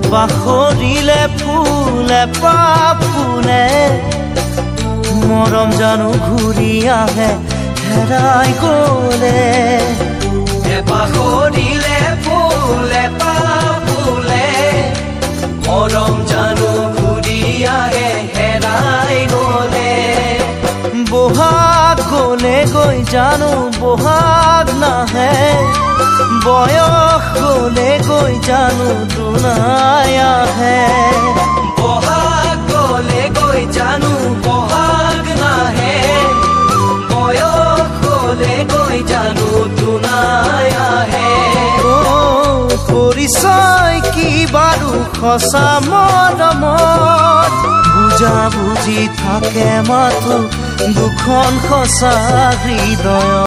পাখৰিলে ফুলে পাপুনে মৰম জানো ঘূৰি আহে হেৰাই গ'লে পাখৰিলে ফুলে পাপুলে মৰম জানো ঘূৰি আহে হেৰাই গ'লে বহাগ গ'লে গৈ জানো বহাগ নাহে বয়স গ'লে গৈ জানো দুনাই আহে বহাগ গ'লে গৈ জানো বহাগ নাহে বয়স গ'লে গৈ জানো দুনাই আহে পৰিচয় কি বাৰু সঁচা মৰমত বুজা বুজি থাকে মাথো দুখন সঁচা হৃদয়